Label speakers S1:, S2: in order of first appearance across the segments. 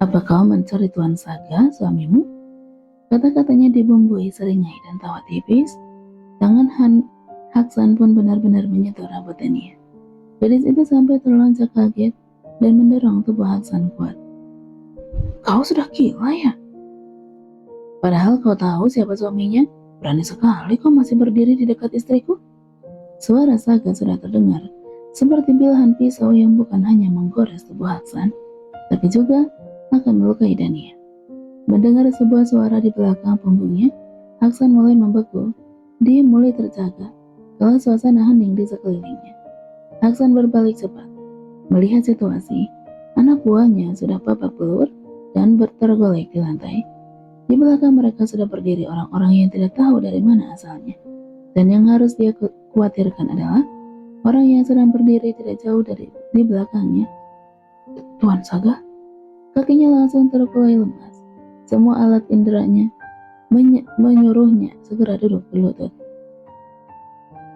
S1: Apa kau mencari Tuan Saga, suamimu? Kata-katanya dibumbui seringai dan tawa tipis. Tangan Haksan pun benar-benar menyentuh rambut Dania. Gadis itu sampai terlonjak kaget dan mendorong tubuh Haksan kuat. Kau sudah gila ya? Padahal kau tahu siapa suaminya? Berani sekali kau masih berdiri di dekat istriku? Suara Saga sudah terdengar, seperti bilahan pisau yang bukan hanya menggores tubuh Haksan, tapi juga akan melukai Dania. Mendengar sebuah suara di belakang punggungnya, Haksan mulai membeku. Dia mulai terjaga kalau suasana hening di sekelilingnya. Haksan berbalik cepat. Melihat situasi, anak buahnya sudah babak belur dan tergolek di lantai. Di belakang mereka sudah berdiri orang-orang yang tidak tahu dari mana asalnya. Dan yang harus dia khawatirkan adalah orang yang sedang berdiri tidak jauh dari di belakangnya. Tuan Saga, kakinya langsung terkulai lemas. Semua alat inderanya menyuruhnya segera duduk berlutut.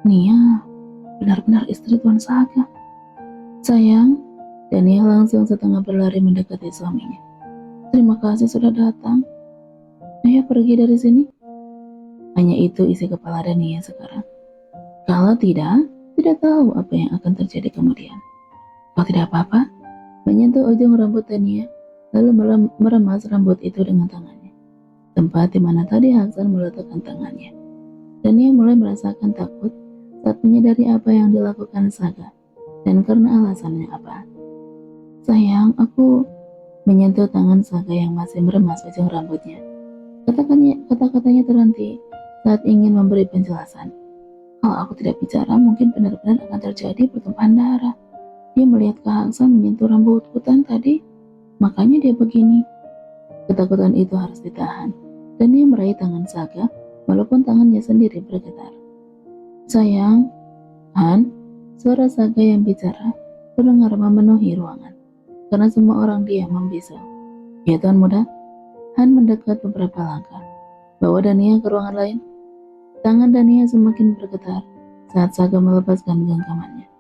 S1: Nia, benar-benar istri Tuan Saga. Sayang, Dania langsung setengah berlari mendekati suaminya. Terima kasih sudah datang. Ayo pergi dari sini. Hanya itu isi kepala Dania sekarang. Kalau tidak tahu apa yang akan terjadi kemudian. Kau tidak apa-apa? Menyentuh ujung rambut Dania, lalu meremas rambut itu dengan tangannya. Tempat di mana tadi Haksan meletakkan tangannya. Dania mulai merasakan takut saat menyadari apa yang dilakukan Saga. Dan karena alasannya apa. Sayang, aku menyentuh tangan Saga yang masih meremas ujung rambutnya. Kata-katanya terhenti saat ingin memberi penjelasan. Kalau aku tidak bicara, mungkin benar-benar akan terjadi pertumpahan darah. Dia melihat ke Haksan menyentuh rambut hutan tadi, makanya dia begini. Ketakutan itu harus ditahan, dan dia meraih tangan Saga, walaupun tangannya sendiri bergetar. Sayang, Han, suara Saga yang bicara terdengar memenuhi ruangan, karena semua orang diam membisu. Ya Tuan Muda, Han mendekat beberapa langkah, bawa Dania ke ruangan lain. Tangan Dania semakin bergetar saat Saga melepaskan genggamannya.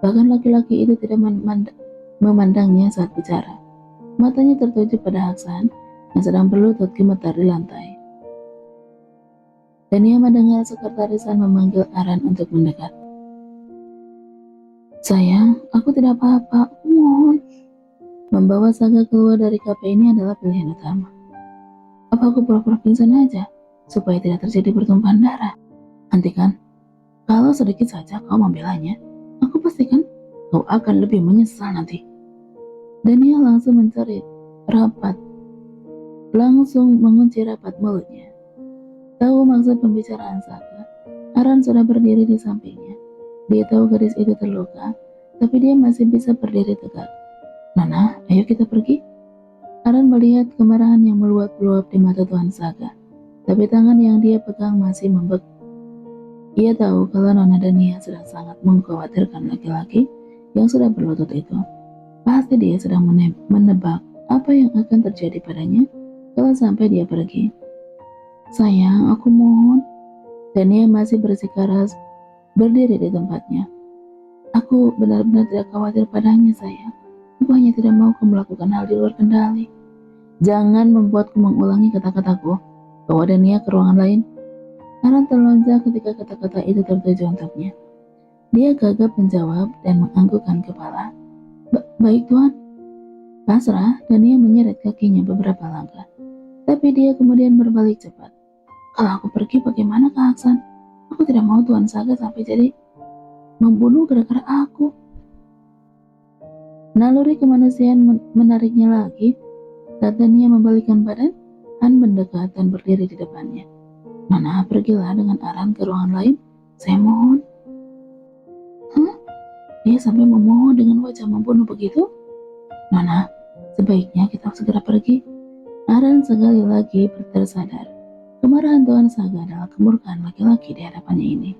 S1: Bahkan laki-laki itu tidak memandangnya saat bicara. Matanya tertuju pada Haksan yang sedang berlutut gemetar di lantai. Dania mendengar sekretarisan memanggil Aran untuk mendekat. Sayang, aku tidak apa-apa, aku mohon. Membawa Saga keluar dari kafe ini adalah pilihan utama. Apa aku pura-pura pingsan aja, supaya tidak terjadi pertumpahan darah? Nanti kan, kalau sedikit saja kau membelanya, aku pastikan kau akan lebih menyesal nanti. Dania langsung mengunci rapat mulutnya. Tahu maksud pembicaraan Saga, Aran sudah berdiri di sampingnya. Dia tahu gadis itu terluka, tapi dia masih bisa berdiri tegak. Nona, ayo kita pergi. Aran melihat kemarahan yang meluap-luap di mata Tuan Saga, tapi tangan yang dia pegang masih membeku. Ia tahu kalau Nona Dania sedang sangat mengkhawatirkan laki-laki yang sudah berlutut itu. Pasti dia sedang menebak apa yang akan terjadi padanya kalau sampai dia pergi. Sayang, aku mohon. Dania masih bersikeras berdiri di tempatnya. Aku benar-benar tidak khawatir padanya, sayang. Aku hanya tidak mau kamu melakukan hal di luar kendali. Jangan membuatku mengulangi kata-kataku. Bawa Dania ke ruangan lain. Aran terlonjak ketika kata-kata itu tertuju untuknya. Dia gagap menjawab dan menganggukkan kepala. Baik Tuan. Pasrah, Dania menyeret kakinya beberapa langkah. Tapi dia kemudian berbalik cepat. Kalau aku pergi bagaimana Kak Haksan? Aku tidak mau Tuan Saga sampai jadi membunuh gara-gara aku. Naluri kemanusiaan menariknya lagi. Saat Dania membalikkan badan, Han mendekat dan berdiri di depannya. Nona, pergilah dengan Aran ke ruangan lain. Saya mohon. Dia sampai memohon dengan wajah membunuh begitu? Nona, sebaiknya kita segera pergi. Aran sekali lagi tersadar. Kemarahan Tuan Saga adalah kemurkaan laki-laki di hadapannya ini.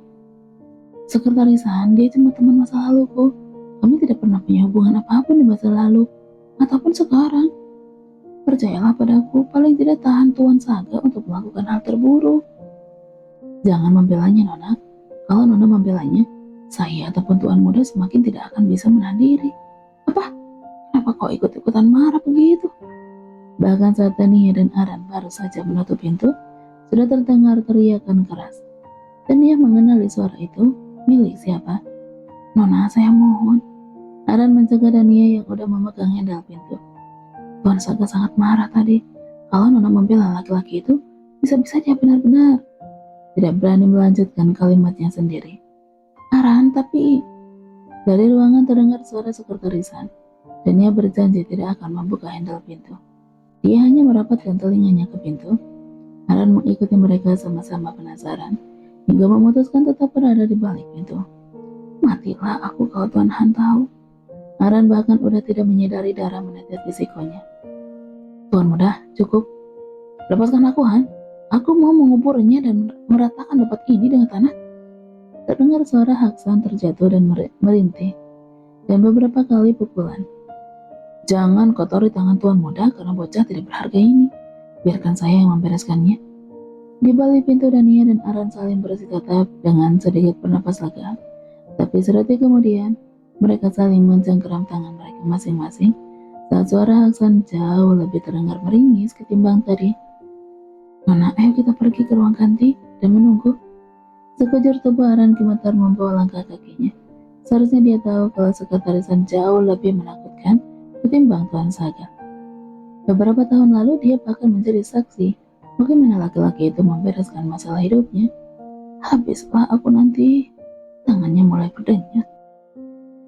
S1: Sekretaris Han, dia cuma teman masa laluku. Kami tidak pernah punya hubungan apapun di masa lalu, ataupun sekarang. Percayalah padaku, paling tidak tahan Tuan Saga untuk melakukan hal terburuk. Jangan membelanya, Nona. Kalau Nona membelanya, saya ataupun Tuan Muda semakin tidak akan bisa menahan diri. Apa? Kenapa kau ikut-ikutan marah begitu? Bahkan saat Tania dan Aran baru saja menutup pintu, sudah terdengar teriakan keras. Tania mengenali suara itu. Milik siapa? Nona, saya mohon. Aran mencegah Dania yang udah memegang handal pintu. Tuan Saga sangat marah tadi. Kalau Nona membela laki-laki itu, bisa-bisa dia benar-benar tidak berani melanjutkan kalimatnya sendiri. Aran, tapi... Dari ruangan terdengar suara sekretarisan. Dania berjanji tidak akan membuka handal pintu. Dia hanya merapatkan telinganya ke pintu. Aran mengikuti mereka sama-sama penasaran, hingga memutuskan tetap berada di balik pintu. Matilah aku kalau Tuan Han tahu. Aran bahkan udah tidak menyadari darah menetes di sikonya. Tuan muda, cukup. Lepaskan aku, Han. Aku mau menguburnya dan meratakan tempat ini dengan tanah. Terdengar suara Haksan terjatuh dan merintih, dan beberapa kali pukulan. Jangan kotori tangan Tuan muda karena bocah tidak berharga ini. Biarkan saya yang membereskannya. Di balik pintu Dania dan Aran saling bersikap dengan sedikit bernapas lega. Tapi sedetik kemudian, mereka saling mencengkeram tangan mereka masing-masing saat suara Haksan jauh lebih terdengar meringis ketimbang tadi. Nona, ayo kita pergi ke ruang ganti dan menunggu. Sekujur tubuh Aran gemetar membawa langkah kakinya. Seharusnya dia tahu kalau sekretarisan jauh lebih menakutkan ketimbang Tuan Saga. Beberapa tahun lalu dia bahkan menjadi saksi bagaimana laki-laki itu membereskan masalah hidupnya. Habislah aku nanti. Tangannya mulai berdenyut.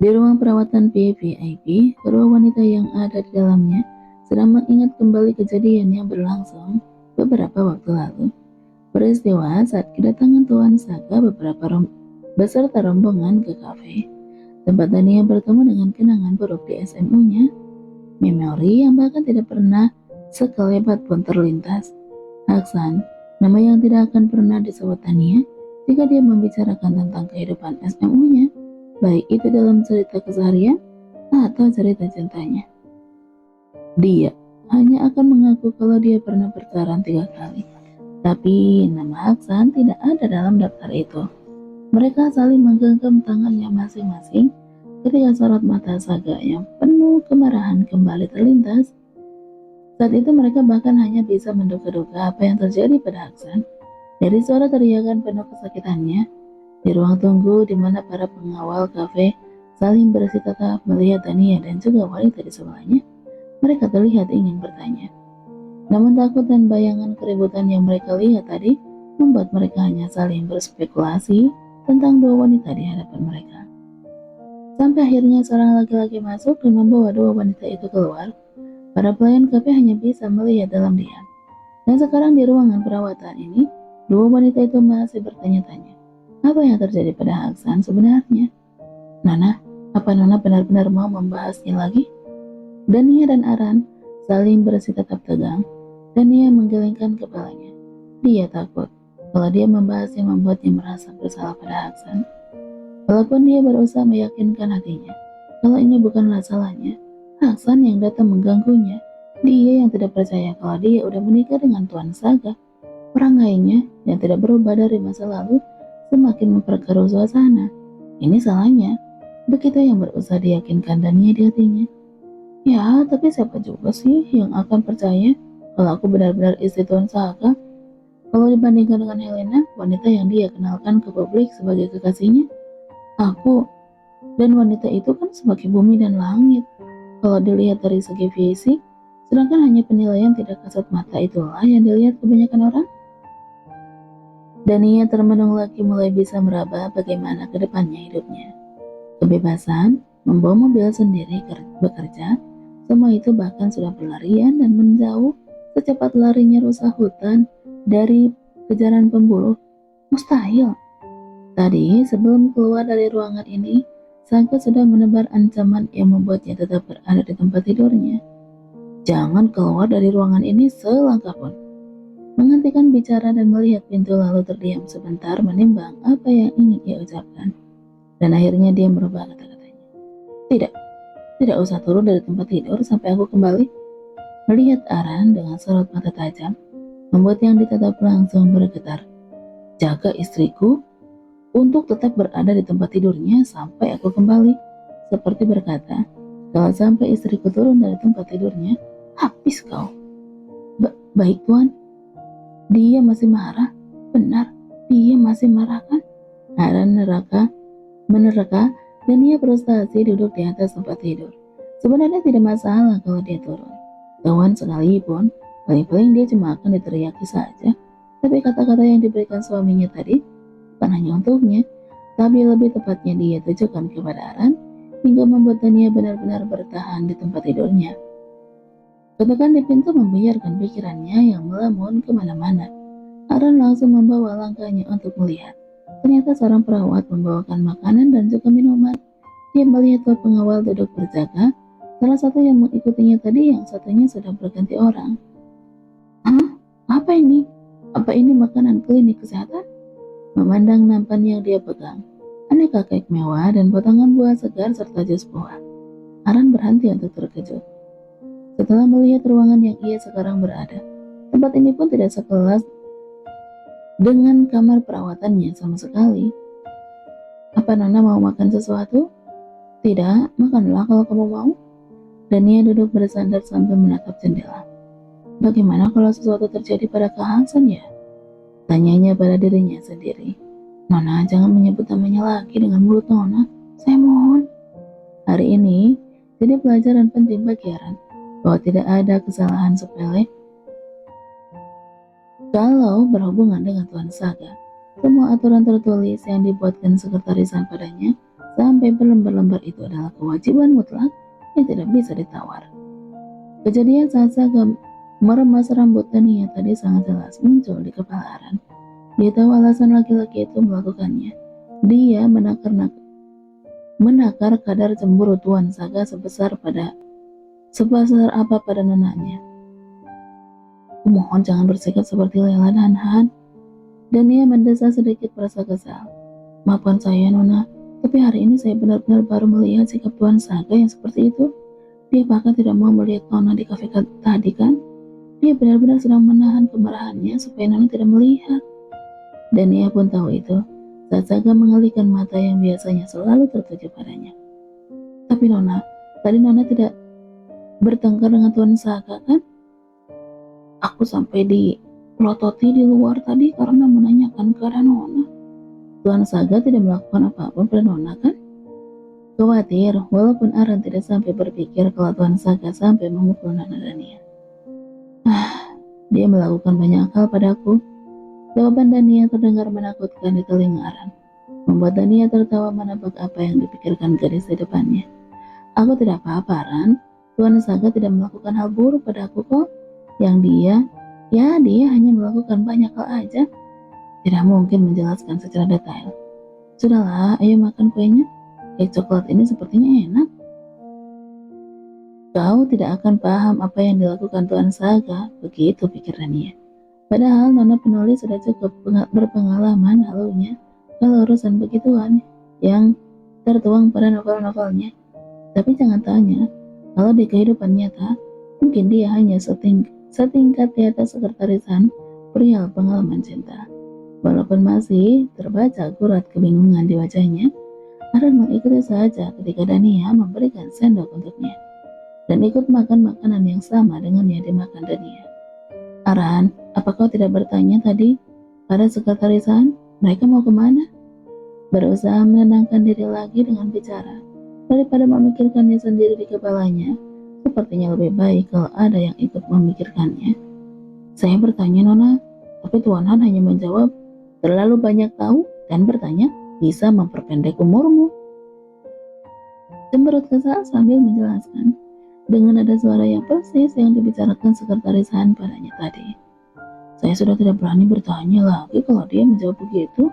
S1: Di ruang perawatan VIP, kedua wanita yang ada di dalamnya sedang mengingat kembali kejadian yang berlangsung beberapa waktu lalu. Peristiwa saat kedatangan Tuan Saga beserta rombongan ke kafe, tempat Dania bertemu dengan kenangan buruk di SMU-nya. Memori yang bahkan tidak pernah sekelebat pun terlintas. Haksan, nama yang tidak akan pernah disebut Tania jika dia membicarakan tentang kehidupan SMU-nya, baik itu dalam cerita keseharian atau cerita cintanya. Dia hanya akan mengaku kalau dia pernah bertahan 3 kali, tapi nama Haksan tidak ada dalam daftar itu. Mereka saling menggenggam tangannya masing-masing ketika sorot mata Saga yang penuh kemarahan kembali terlintas. Saat itu mereka bahkan hanya bisa menduga-duga apa yang terjadi pada Haksan. Dari suara teriakan penuh kesakitannya, di ruang tunggu di mana para pengawal kafe saling bersikap melihat Tania dan juga wanita di sebelahnya, mereka terlihat ingin bertanya. Namun takut dan bayangan keributan yang mereka lihat tadi membuat mereka hanya saling berspekulasi tentang dua wanita di hadapan mereka. Sampai akhirnya seorang laki-laki masuk dan membawa dua wanita itu keluar. Para pelayan kafe hanya bisa melihat dalam diam. Dan sekarang di ruangan perawatan ini, dua wanita itu masih bertanya-tanya, apa yang terjadi pada Haksan sebenarnya? Nona, apa Nona benar-benar mau membahasnya lagi? Dania dan Aran saling bersikap tegang. Dania menggelengkan kepalanya. Dia takut kalau dia membahasnya membuatnya merasa bersalah pada Haksan. Walaupun dia berusaha meyakinkan hatinya kalau ini bukanlah salahnya, Haksan yang datang mengganggunya. Dia yang tidak percaya kalau dia udah menikah dengan Tuan Saga. Perangainya yang tidak berubah dari masa lalu semakin memperkeruh suasana. Ini salahnya. Begitu yang berusaha diyakinkan Dania di hatinya. Ya, tapi siapa juga sih yang akan percaya kalau aku benar-benar istri Tuan Saga? Kalau dibandingkan dengan Helena, wanita yang dia kenalkan ke publik sebagai kekasihnya, aku dan wanita itu kan sebagai bumi dan langit. Kalau dilihat dari segi fisik, sedangkan hanya penilaian tidak kasat mata itulah yang dilihat kebanyakan orang. Dania termenung lagi mulai bisa meraba bagaimana ke depannya hidupnya. Kebebasan, membawa mobil sendiri bekerja, semua itu bahkan sudah berlarian dan menjauh secepat larinya rusa hutan dari kejaran pemburu. Mustahil. Tadi sebelum keluar dari ruangan ini, Saga sudah menebar ancaman yang membuatnya tetap berada di tempat tidurnya. Jangan keluar dari ruangan ini selangkah pun. Menghentikan bicara dan melihat pintu lalu terdiam sebentar menimbang apa yang ingin ia ucapkan. Dan akhirnya dia merubah kata-katanya. Tidak usah turun dari tempat tidur sampai aku kembali. Melihat Aran dengan sorot mata tajam, membuat yang ditatap langsung bergetar. Jaga istriku untuk tetap berada di tempat tidurnya sampai aku kembali. Seperti berkata, kalau sampai istriku turun dari tempat tidurnya, habis kau. Baik Tuan. Dia masih marah? Benar, dia masih marah kan? Aran menerka dan dia frustasi duduk di atas tempat tidur. Sebenarnya tidak masalah kalau dia turun. Tuan sekalipun, paling-paling dia cuma akan diteriaki saja. Tapi kata-kata yang diberikan suaminya tadi bukan hanya untuknya, tapi lebih tepatnya dia tujukan kepada Aran hingga membuat Dania benar-benar bertahan di tempat tidurnya. Ketukan di pintu membiarkan pikirannya yang melamun kemana-mana. Aran langsung membawa langkahnya untuk melihat. Ternyata seorang perawat membawakan makanan dan juga minuman. Dia melihat dua pengawal duduk berjaga, salah satu yang mengikutinya tadi, yang satunya sudah berganti orang. Hah? Apa ini? Apa ini makanan klinik kesehatan? Memandang nampan yang dia pegang, aneka kek mewah dan potongan buah segar serta jus buah, Aran berhenti untuk terkejut. Setelah melihat ruangan yang ia sekarang berada, tempat ini pun tidak sekelas dengan kamar perawatannya sama sekali. Apa Nona mau makan sesuatu? Tidak, makanlah kalau kamu mau. Dania duduk bersandar sambil menatap jendela. Bagaimana kalau sesuatu terjadi pada Kak Hansen ya? Tanyanya pada dirinya sendiri. Nona, jangan menyebut namanya lagi dengan mulut Nona. Saya mohon. Hari ini jadi pelajaran penting bagi Aran bahwa tidak ada kesalahan sepele kalau berhubungan dengan Tuan Saga. Semua aturan tertulis yang dibuatkan sekretarisan padanya sampai berlembar-lembar itu adalah kewajiban mutlak yang tidak bisa ditawar. Kejadian saat Saga meremas rambut Dania tadi sangat jelas muncul di kepala Aran. Dia tahu alasan laki-laki itu melakukannya. Dia menakar kadar cemburu Tuan Saga sebesar apa pada nonanya. Kumohon jangan bersikap seperti Lela dan Han. Dania mendesah sedikit merasa kesal. Maafkan saya Nona, tapi hari ini saya benar-benar baru melihat sikap Tuan Saga yang seperti itu. Dia bahkan tidak mau melihat Nona di kafe tadi kan. Dia benar-benar sedang menahan kemarahannya supaya Nona tidak melihat. Dania pun tahu itu saat Saga mengalihkan mata yang biasanya selalu tertuju padanya. Tapi Nona, tadi Nona tidak bertengkar dengan Tuan Saga kan? Aku sampai dilototi di luar tadi karena menanyakan keadaan Nona. Tuan Saga tidak melakukan apapun pada Nona kan? Khawatir, walaupun Aran tidak sampai berpikir kalau Tuan Saga sampai memukul Nona Dania. Dia melakukan banyak hal padaku. Jawaban Dania terdengar menakutkan di telinga Aran, membuat Dania tertawa menebak apa yang dipikirkan gadis di depannya. Aku tidak apa-apa, Aran. Tuan Saga tidak melakukan hal buruk padaku kok. Yang dia hanya melakukan banyak hal aja. Tidak mungkin menjelaskan secara detail. Sudahlah, ayo makan kuenya. Kek coklat ini sepertinya enak. Kau tidak akan paham apa yang dilakukan Tuan Saga, begitu pikir Dania. Padahal Nona penulis sudah cukup berpengalaman halunya kalau urusan begituan yang tertuang pada novel-novelnya. Tapi jangan tanya, kalau di kehidupan nyata, mungkin dia hanya setingkat di atas sekretarisan perihal pengalaman cinta. Walaupun masih terbaca akurat kebingungan di wajahnya, Aran mengikuti saja ketika Dania memberikan sendok untuknya dan ikut makan makanan yang sama dengan yang dimakan Dania. Aran, apa kau tidak bertanya tadi pada sekretarisan mereka mau kemana? Berusaha menenangkan diri lagi dengan bicara daripada memikirkannya sendiri di kepalanya. Sepertinya lebih baik kalau ada yang ikut memikirkannya. Saya bertanya Nona, tapi Tuan Han hanya menjawab, terlalu banyak tahu dan bertanya bisa memperpendek umurmu. Cemberut kesal sambil menjelaskan dengan ada suara yang persis yang dibicarakan sekretaris Han padanya tadi. Saya sudah tidak berani bertanya lagi kalau dia menjawab begitu.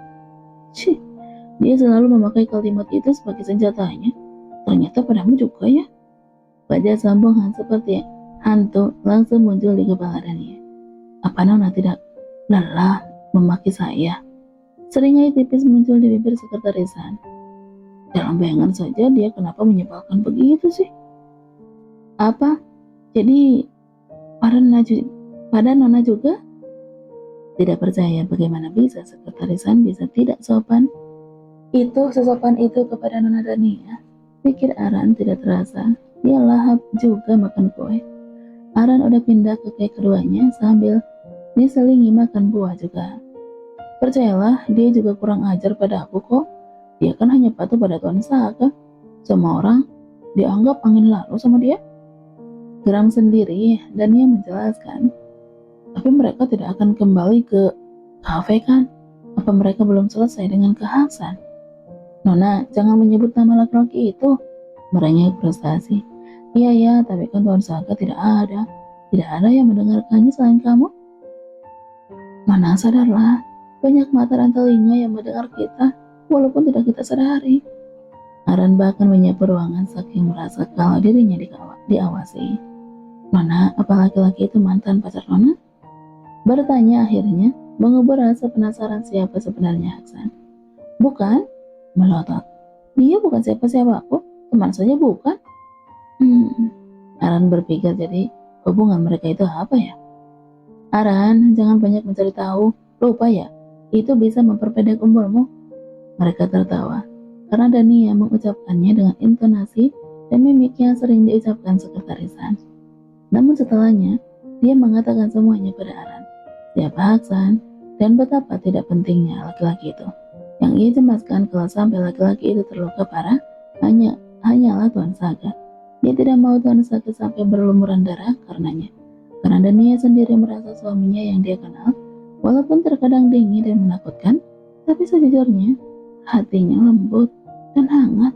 S1: Dia selalu memakai kalimat itu sebagai senjatanya. Ternyata padamu juga ya. Wajah sambung Han seperti hantu langsung muncul di kepala Dania. Apa Nona tidak lelah memaki saya? Seringai tipis muncul di bibir sekretarisan. Dalam bayangan saja dia kenapa menyebalkan begitu sih? Apa? Jadi pada Nona juga? Tidak percaya bagaimana bisa sekretarisan bisa tidak sopan. Sesopan itu kepada Nona Dania. Pikir Aran tidak terasa. Dia lahap juga makan kue. Aran udah pindah ke kek keduanya sambil diselingi makan buah juga. Percayalah, dia juga kurang ajar pada aku kok. Dia kan hanya patuh pada Tuan Saka. Semua orang dianggap angin lalu sama dia. Geram sendiri dan ia menjelaskan, tapi mereka tidak akan kembali ke kafe kan? Apa mereka belum selesai dengan kehangsan? Nona, jangan menyebut nama laki-laki itu. Merengek frustasi. Iya ya, tapi kan Tuan Saka tidak ada. Tidak ada yang mendengarkannya selain kamu. Nona, sadarlah. Banyak mata dan telinga yang mendengar kita, walaupun tidak kita sadari. Aran bahkan menyapu ruangan saking merasa kalau dirinya diawasi. Nona, apa laki-laki itu mantan pacar Nona? Bertanya akhirnya, mengubur rasa penasaran siapa sebenarnya Hasan. Bukan, melotot. Dia bukan siapa-siapa aku, teman saja bukan. Aran berpikir jadi hubungan mereka itu apa ya? Aran, jangan banyak mencari tahu. Lupa ya, itu bisa memperpendek umurmu. Mereka tertawa, karena Dania mengucapkannya dengan intonasi dan mimik yang sering diucapkan sekretarisan. Namun setelahnya, dia mengatakan semuanya pada Aran. Siapa Hasan, dan betapa tidak pentingnya laki-laki itu. Yang ia cemaskan kalau sampai laki-laki itu terluka parah, hanyalah Tuan Saka. Dia tidak mau Tuan Saka sampai berlumuran darah karenanya. Karena Dania sendiri merasa suaminya yang dia kenal, walaupun terkadang dingin dan menakutkan, tapi sejujurnya hatinya lembut dan hangat.